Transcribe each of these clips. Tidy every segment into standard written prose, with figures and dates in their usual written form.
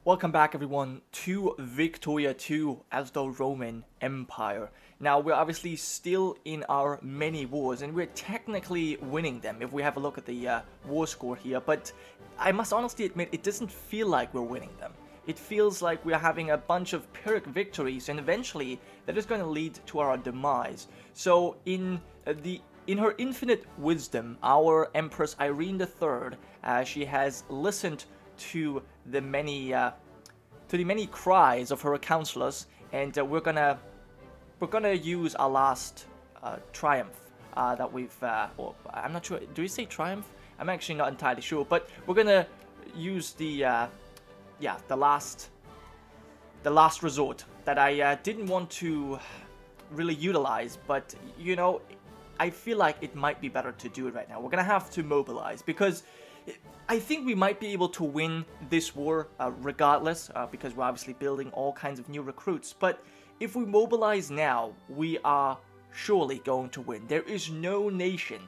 Welcome back everyone to Victoria 2 as the Roman Empire. Now we're obviously still in our many wars and we're technically winning them if we have a look at the war score here, but I must honestly admit it doesn't feel like we're winning them. It feels like we're having a bunch of Pyrrhic victories and eventually that is going to lead to our demise. So in her infinite wisdom, our Empress Irene III, she has listened to the many cries of her counselors, and we're gonna use our last triumph that we've. Or I'm not sure. Do we say triumph? I'm actually not entirely sure, but we're gonna use the last resort that I didn't want to really utilize, but you know, I feel like it might be better to do it right now. We're gonna have to mobilize because I think we might be able to win this war regardless, because we're obviously building all kinds of new recruits. But if we mobilize now, we are surely going to win. There is no nation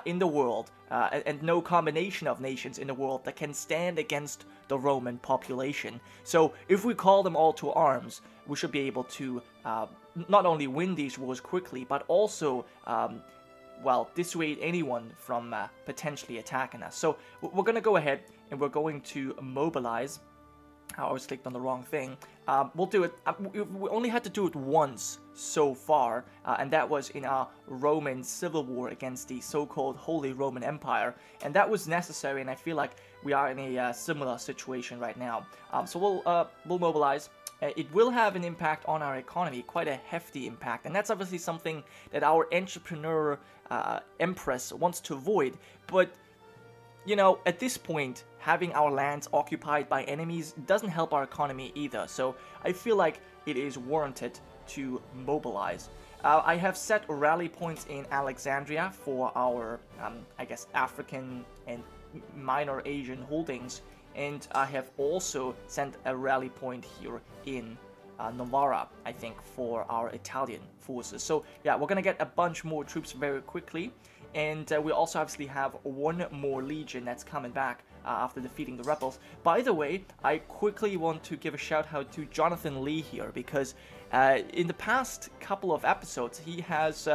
in the world, and no combination of nations in the world that can stand against the Roman population. So if we call them all to arms, we should be able to not only win these wars quickly, but also well, dissuade anyone from potentially attacking us. So we're going to go ahead and we're going to mobilize. I always clicked on the wrong thing. We'll do it. We only had to do it once so far, and that was in our Roman civil war against the so-called Holy Roman Empire, and that was necessary, and I feel like we are in a similar situation right now. So we'll mobilize. It will have an impact on our economy, quite a hefty impact, and that's obviously something that our entrepreneur Empress wants to avoid. But, you know, at this point, having our lands occupied by enemies doesn't help our economy either, so I feel like it is warranted to mobilize. I have set rally points in Alexandria for our, I guess, African and minor Asian holdings, and I have also sent a rally point here in Novara, I think, for our Italian forces. So yeah, we're gonna get a bunch more troops very quickly, and we also obviously have one more legion that's coming back after defeating the rebels. By the way, I quickly want to give a shout out to Jonathan Lee here, because in the past couple of episodes he has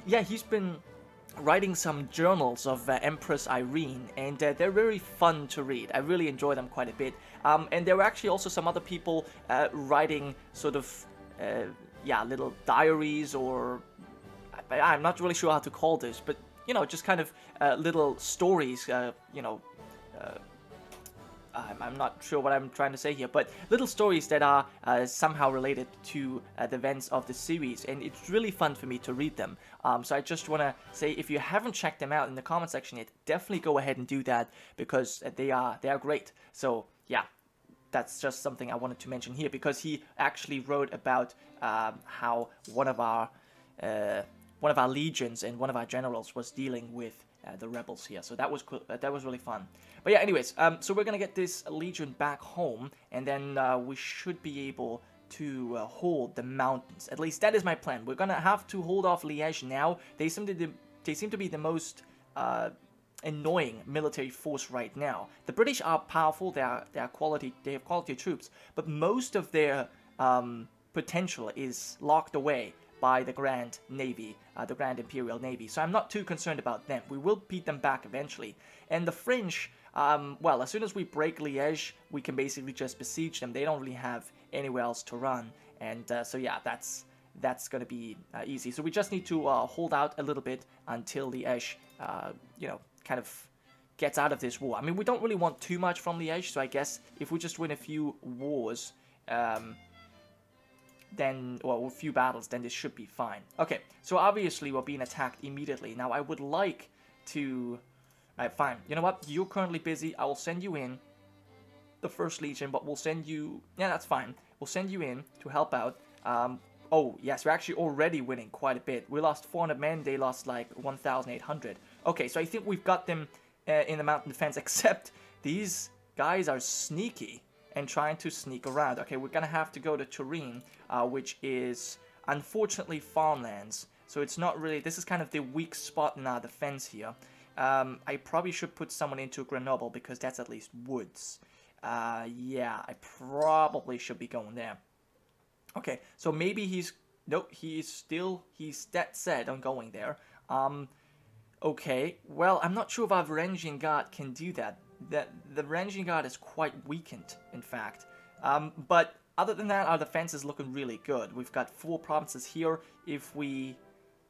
he's been writing some journals of Empress Irene, and they're very fun to read. I really enjoy them quite a bit. And there were actually also some other people writing sort of, little diaries, or I'm not really sure how to call this, but, you know, just kind of little stories, I'm not sure what I'm trying to say here, but little stories that are somehow related to the events of the series, and it's really fun for me to read them. So I just want to say, if you haven't checked them out in the comment section yet, definitely go ahead and do that, because they are great. So yeah, that's just something I wanted to mention here, because he actually wrote about how one of our legions and one of our generals was dealing with the rebels here. So that was cool. That was really fun. But yeah, anyways, so we're gonna get this legion back home, and then we should be able to hold the mountains. At least that is my plan. We're gonna have to hold off Liège now. They seem to be the most annoying military force right now. The British are powerful. They have quality troops, but most of their potential is locked away by the Grand Navy, the Grand Imperial Navy. So I'm not too concerned about them. We will beat them back eventually. And the French, well, as soon as we break Liège, we can basically just besiege them. They don't really have anywhere else to run. And so yeah, that's going to be easy. So we just need to hold out a little bit until Liège, kind of gets out of this war. I mean, we don't really want too much from Liège, so I guess if we just win a few wars, then, well, a few battles, then this should be fine. Okay, so obviously we're being attacked immediately. Now I would like to... Alright, fine. You know what? You're currently busy. I will send you in the First Legion, but we'll send you... Yeah, that's fine. We'll send you in to help out. Oh, yes, we're actually already winning quite a bit. We lost 400 men. They lost like 1,800. Okay, so I think we've got them in the mountain defense, except these guys are sneaky and trying to sneak around. Okay, we're gonna have to go to Turin, which is unfortunately farmlands. So it's not really, this is kind of the weak spot in our defense here. I probably should put someone into Grenoble because that's at least woods. Yeah, I probably should be going there. Okay, so maybe he's... Nope, he's dead set on going there. Okay, well, I'm not sure if our Varangian Guard can do that. The Varangian Guard is quite weakened, in fact. But other than that, our defense is looking really good. We've got 4 provinces here. If we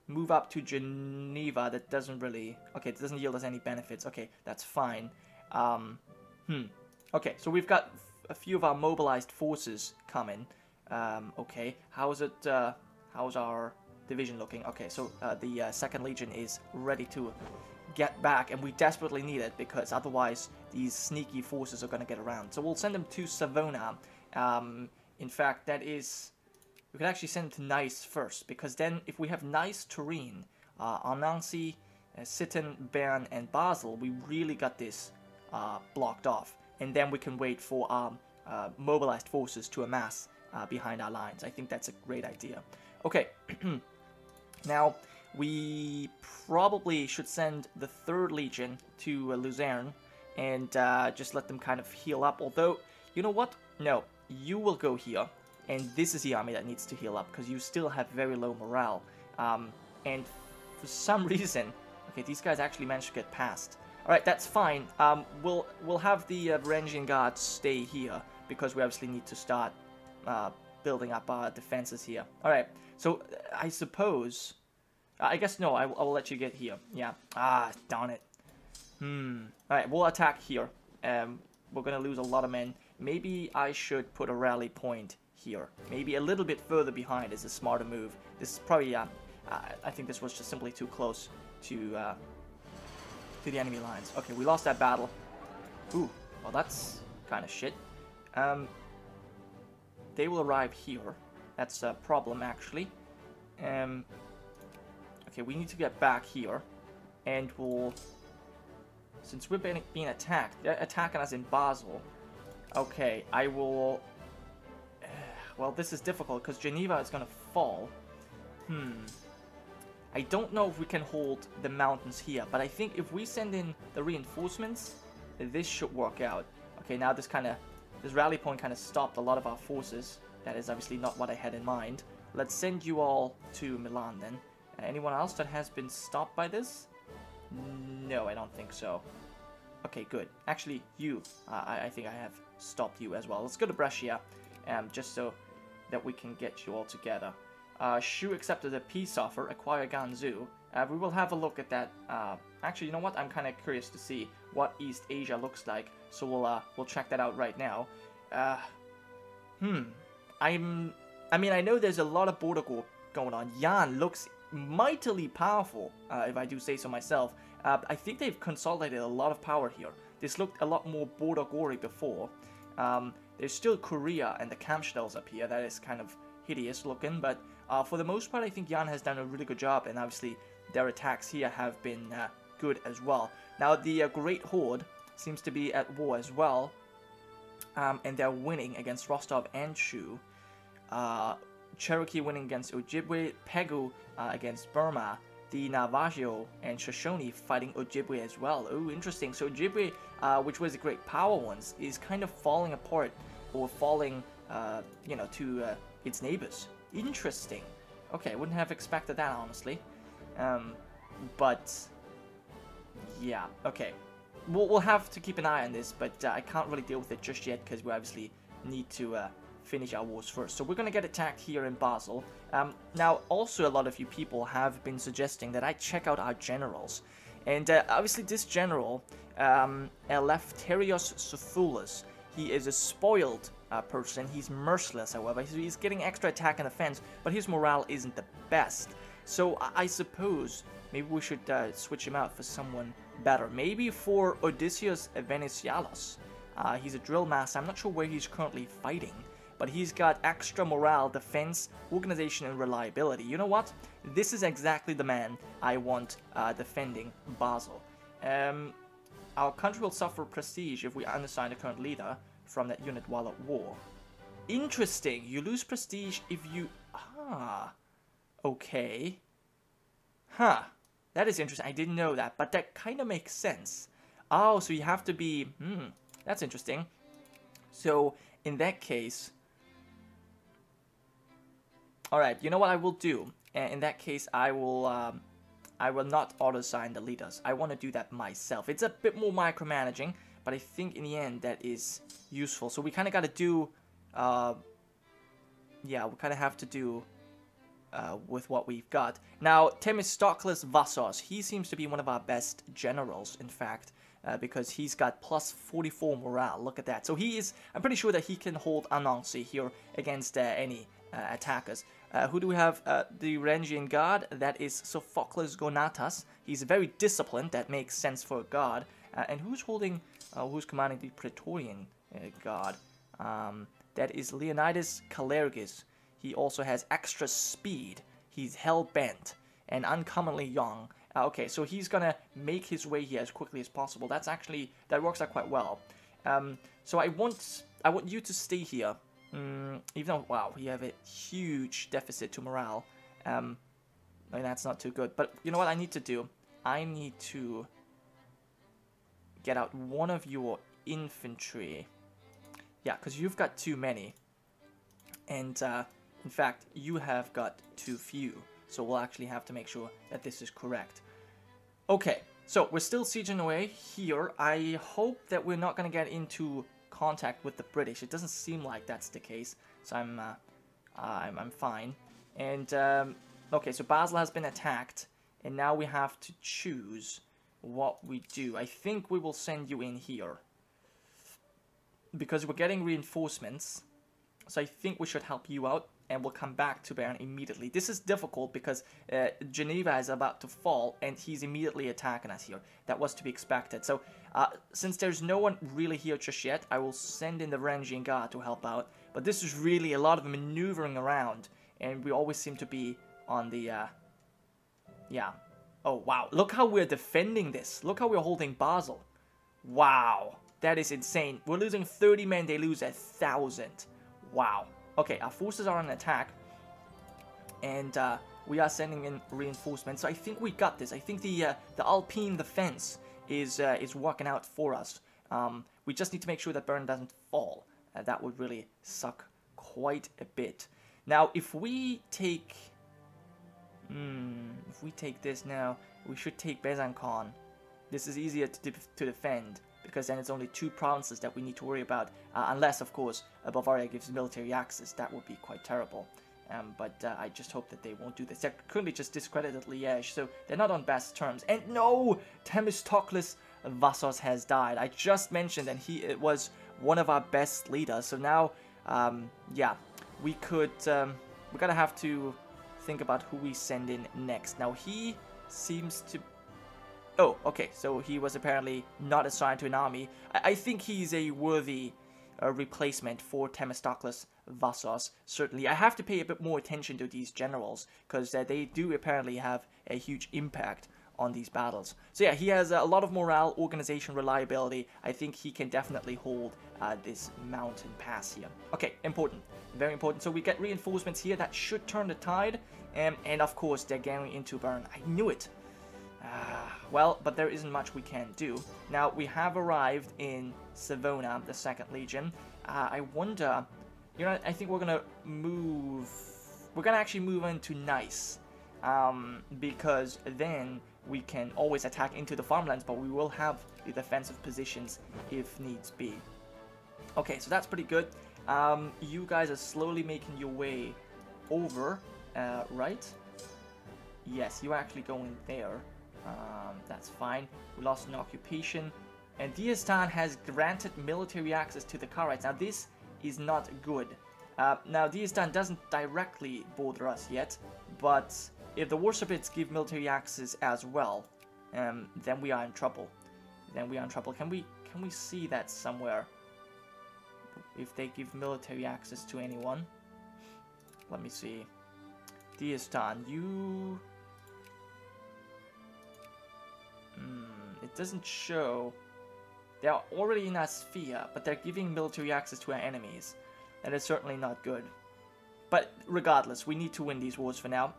move up to Geneva, that doesn't really... Okay, it doesn't yield us any benefits. Okay, that's fine. Okay, so we've got a few of our mobilized forces coming. Okay, how's our division looking? Okay, so the 2nd Legion is ready to get back, and we desperately need it, because otherwise these sneaky forces are going to get around. So we'll send them to Savona. In fact, that is... We could actually send them to Nice first, because then if we have Nice, Turin, Nancy, Sitten, Bern, and Basel, we really got this blocked off. And then we can wait for our mobilized forces to amass behind our lines. I think that's a great idea. Okay, now we probably should send the 3rd Legion to Luzerne and just let them kind of heal up. Although, you know what? No, you will go here, and this is the army that needs to heal up, because you still have very low morale. And for some reason, okay, these guys actually managed to get past. Alright, that's fine. We'll have the Varangian Guards stay here, because we obviously need to start building up our defenses here. Alright, so I suppose... I guess no, I will let you get here. Yeah. Ah, darn it. Alright, we'll attack here. We're gonna lose a lot of men. Maybe I should put a rally point here. Maybe a little bit further behind is a smarter move. This is probably... I think this was just simply too close to the enemy lines. Okay, we lost that battle. Ooh, well that's kind of shit. They will arrive here. That's a problem, actually. Okay, we need to get back here. And we'll... Since we're being attacked, they're attacking us in Basel. Okay, I will... Well, this is difficult, because Geneva is going to fall. I don't know if we can hold the mountains here, but I think if we send in the reinforcements, this should work out. Okay, now this rally point kind of stopped a lot of our forces. That is obviously not what I had in mind. Let's send you all to Milan then. Anyone else that has been stopped by this? No, I don't think so. Okay, good. Actually, you. I think I have stopped you as well. Let's go to Brescia, just so that we can get you all together. Shu accepted a peace offer, acquire Gansu. We will have a look at that. Actually, you know what? I'm kind of curious to see what East Asia looks like, so we'll check that out right now. I mean, I know there's a lot of border war going on. Yan looks mightily powerful, if I do say so myself. I think they've consolidated a lot of power here. This looked a lot more border gory before. There's still Korea and the Kampfstels up here. That is kind of hideous looking, but for the most part, I think Yan has done a really good job, and obviously their attacks here have been good as well. Now, the Great Horde seems to be at war as well, and they're winning against Rostov and Shu. Cherokee winning against Ojibwe, Pegu against Burma, the Navajo and Shoshone fighting Ojibwe as well. Oh, interesting. So Ojibwe, which was a great power once, is kind of falling apart, or falling, you know, to its neighbors. Interesting. Okay, I wouldn't have expected that, honestly. But yeah, okay. We'll have to keep an eye on this, but I can't really deal with it just yet, because we obviously need to finish our wars first. So we're going to get attacked here in Basel. Now, also a lot of you people have been suggesting that I check out our generals. And obviously this general, Eleftherios Sophoulos, he is a spoiled person. He's merciless, however. He's getting extra attack and defense, but his morale isn't the best. So I suppose maybe we should switch him out for someone better. Maybe for Odysseus Venesialos. He's a drill master. I'm not sure where he's currently fighting, but he's got extra morale, defense, organization, and reliability. You know what? This is exactly the man I want defending Basel. Our country will suffer prestige if we unassign the current leader from that unit while at war. Interesting. You lose prestige if you... Okay. That is interesting. I didn't know that, but that kind of makes sense. Oh, so you have to be... That's interesting. So in that case, all right, you know what I will do? In that case, I will not auto-assign the leaders. I want to do that myself. It's a bit more micromanaging, but I think in the end that is useful. So we kind of got to do, yeah, we kind of have to do with what we've got. Now, Themistocles Vassos, he seems to be one of our best generals, in fact, because he's got plus 44 morale. Look at that. So he is, I'm pretty sure that he can hold Anansi here against any attackers. Who do we have? The Rangian guard, that is Sophocles Gonatas. He's very disciplined, that makes sense for a guard. And who's holding, who's commanding the Praetorian guard? That is Leonidas Calergis. He also has extra speed. He's hell-bent and uncommonly young. Okay, so he's gonna make his way here as quickly as possible. That's actually, that works out quite well. So I want you to stay here. Even though, wow, we have a huge deficit to morale. I mean, that's not too good. But you know what I need to do? I need to get out one of your infantry. Yeah, because you've got too many. And, in fact, you have got too few. So we'll actually have to make sure that this is correct. Okay, so we're still sieging away here. I hope that we're not going to get into contact with the British. It doesn't seem like that's the case. So I'm fine. And, okay, so Basel has been attacked. And now we have to choose what we do. I think we will send you in here. Because we're getting reinforcements. So I think we should help you out, and we'll come back to Bern immediately. This is difficult because Geneva is about to fall, and he's immediately attacking us here. That was to be expected. So since there's no one really here just yet, I will send in the Rangian Guard to help out. But this is really a lot of maneuvering around, and we always seem to be on the, yeah. Oh, wow. Look how we're defending this. Look how we're holding Basel. Wow. That is insane. We're losing 30 men, they lose 1,000. Wow. Okay, our forces are on attack. And we are sending in reinforcements. So I think we got this. I think the Alpine defense is working out for us. We just need to make sure that Bern doesn't fall. That would really suck quite a bit. Now, if we take this now, we should take Byzantium. This is easier to defend, because then it's only 2 provinces that we need to worry about, unless, of course, Bavaria gives military access. That would be quite terrible. But I just hope that they won't do this. They're currently just discredited Liège, so they're not on best terms. And no! Themistocles Vassos has died. I just mentioned, and he was one of our best leaders. So now, yeah, we could, we're gonna have to think about who we send in next. Now, he seems to... Oh, okay, so he was apparently not assigned to an army. I think he's a worthy replacement for Themistocles Vassos, certainly. I have to pay a bit more attention to these generals, because they do apparently have a huge impact on these battles. So yeah, he has a lot of morale, organization, reliability. I think he can definitely hold this mountain pass here. Okay, important. Very important. So we get reinforcements here. That should turn the tide. And of course, they're getting into Bern. I knew it. Well, but there isn't much we can do. Now, we have arrived in Savona, the 2nd Legion. I wonder, you know, I think we're gonna move, we're gonna actually move into Nice, because then we can always attack into the farmlands, but we will have the defensive positions if needs be. Okay, so that's pretty good. You guys are slowly making your way over, right? Yes, you're actually going there. That's fine. We lost an occupation. And Diastan has granted military access to the Karites. Now, this is not good. Now, Diastan doesn't directly border us yet, but if the Warships give military access as well, then we are in trouble. Then we are in trouble. Can we see that somewhere? If they give military access to anyone? Let me see. Diastan, you... it doesn't show. They are already in our sphere, but they're giving military access to our enemies. That is certainly not good. But regardless, we need to win these wars for now.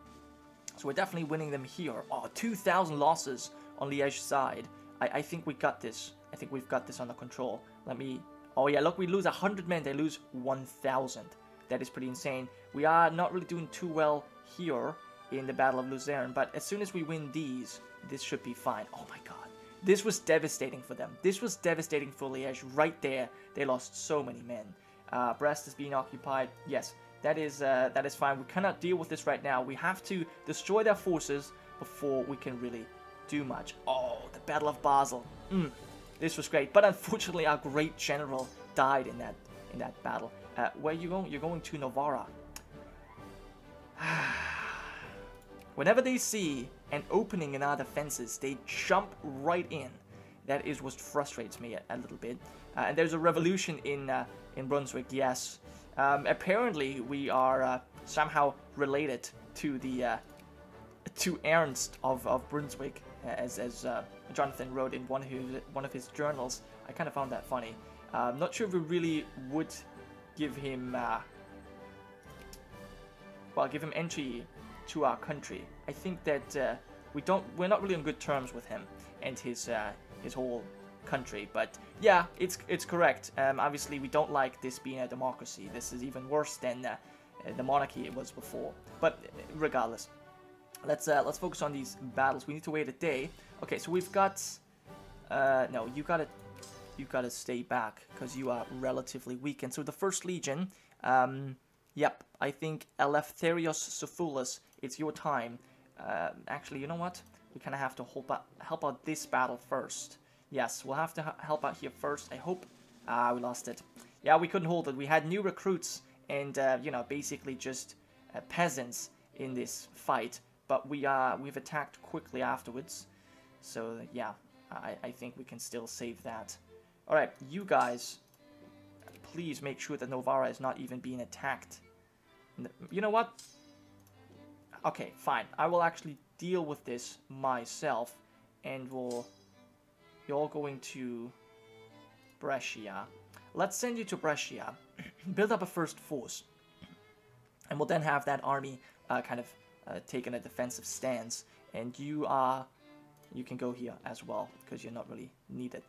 So we're definitely winning them here. Oh, 2,000 losses on Liège's side. I think we got this. I think we've got this under control. Let me Oh yeah, look, we lose 100 men, they lose 1,000. That is pretty insane. We are not really doing too well here in the Battle of Luzerne, but as soon as we win these, this should be fine. Oh my god. This was devastating for them. This was devastating for Liège. Right there, they lost so many men. Brest is being occupied. Yes, that is fine. We cannot deal with this right now. We have to destroy their forces before we can really do much. Oh, the Battle of Basel. This was great, but unfortunately our great general died in that battle. Where are you going? You're going to Novara. Whenever they see an opening in our defenses, they jump right in. That is what frustrates me a little bit. And there's a revolution in Brunswick. Yes, apparently we are somehow related to the to Ernst of Brunswick, as Jonathan wrote in one of his journals. I kind of found that funny. Not sure if we really would give him give him entry to our country. I think that we're not really on good terms with him and his whole country. But yeah, it's correct. Obviously, we don't like this being a democracy. This is even worse than the monarchy it was before. But regardless, let's focus on these battles. We need to wait a day. Okay, so we've got no, you gotta stay back because you are relatively weak. And so the First Legion, yep, I think Eleftherios Sophoulos, it's your time. Actually, you know what? We kind of have to help out this battle first. Yes, we'll have to help out here first. I hope. We lost it. Yeah, we couldn't hold it. We had new recruits and you know, basically just peasants in this fight. But we've attacked quickly afterwards. So yeah, I think we can still save that. All right, you guys, please make sure that Novara is not even being attacked. You know what? Okay, fine. I will actually deal with this myself, and you're all going to Brescia. Let's send you to Brescia, build up a first force, and we'll then have that army kind of taking a defensive stance, and you can go here as well because you're not really needed.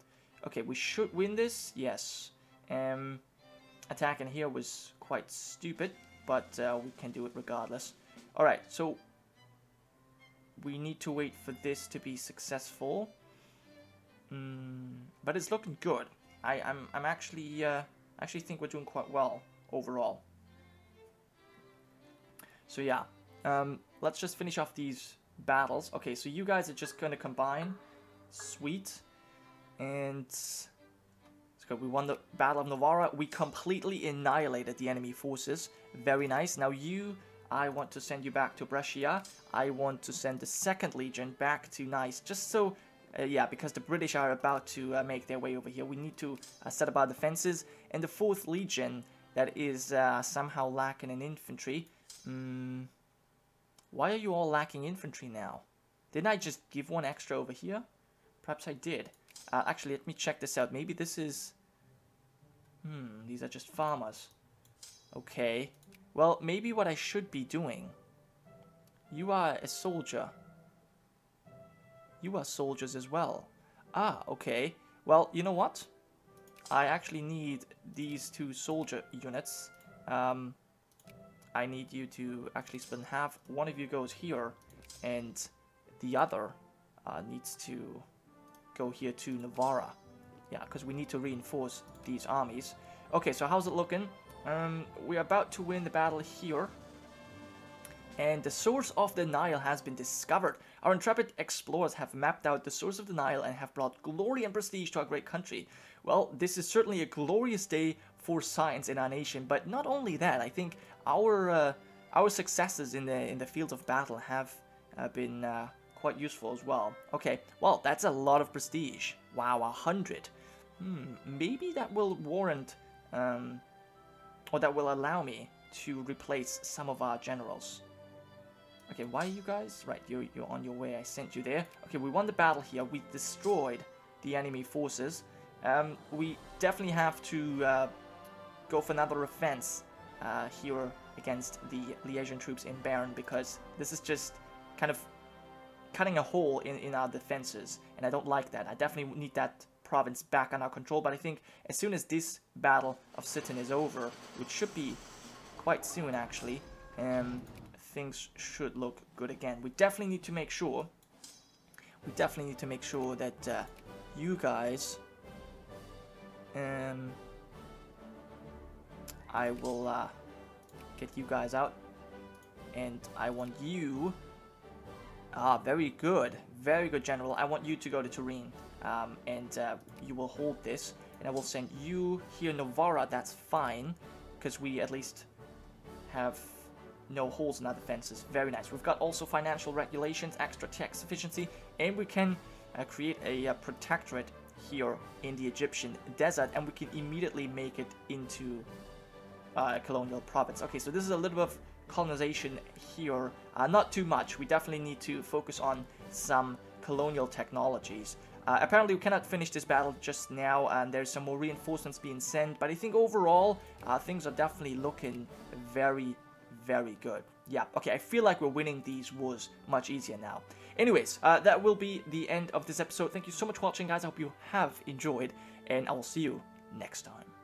Okay, we should win this. Yes. Attacking here was quite stupid, but we can do it regardless. Alright, so we need to wait for this to be successful. But it's looking good. I'm actually think we're doing quite well overall. So yeah, let's just finish off these battles. Okay, so you guys are just gonna combine. Sweet. And let's go. We won the Battle of Novara. We completely annihilated the enemy forces. Very nice. Now I want to send you back to Brescia. I want to send the 2nd Legion back to Nice. Just so, yeah, because the British are about to make their way over here. We need to set up our defenses. And the 4th Legion, that is somehow lacking in infantry. Why are you all lacking infantry now? Didn't I just give one extra over here? Perhaps I did. Actually, let me check this out. Maybe this is... these are just farmers. Okay. Well, maybe what I should be doing... You are a soldier. You are soldiers as well. Ah, okay. Well, you know what? I actually need these 2 soldier units. I need you to actually split in half. One of you goes here, and the other needs to go here to Novara. Yeah, because we need to reinforce these armies. Okay, so how's it looking? We're about to win the battle here. And the source of the Nile has been discovered. Our intrepid explorers have mapped out the source of the Nile and have brought glory and prestige to our great country. Well, this is certainly a glorious day for science in our nation, but not only that, I think our successes in the field of battle have been quite useful as well. Okay, well, that's a lot of prestige. Wow, 100. Maybe that will warrant, or that will allow me to replace some of our generals. Okay, why are you guys? Right, you're on your way. I sent you there. Okay, we won the battle here. We destroyed the enemy forces. We definitely have to go for another offense here against the Liègian troops in Bern, because this is just kind of cutting a hole in our defenses, and I don't like that. I definitely need that province back on our control. But I think as soon as this Battle of Sitten is over, which should be quite soon actually, things should look good again. We definitely need to make sure. That you guys. I will get you guys out, and I want you. Very good, General. I want you to go to Turin, and you will hold this, and I will send you here, Novara. That's fine, because we at least have no holes in our defenses. Very nice. We've got also financial regulations, extra tax efficiency, and we can create a protectorate here in the Egyptian desert, and we can immediately make it into colonial province. Okay, so this is a little bit of colonization here. Not too much. We definitely need to focus on some colonial technologies. Apparently we cannot finish this battle just now, and there's some more reinforcements being sent, but I think overall things are definitely looking very, very good. Yeah, okay, I feel like we're winning these wars much easier now. Anyways, that will be the end of this episode. Thank you so much for watching, guys. I hope you have enjoyed, and I will see you next time.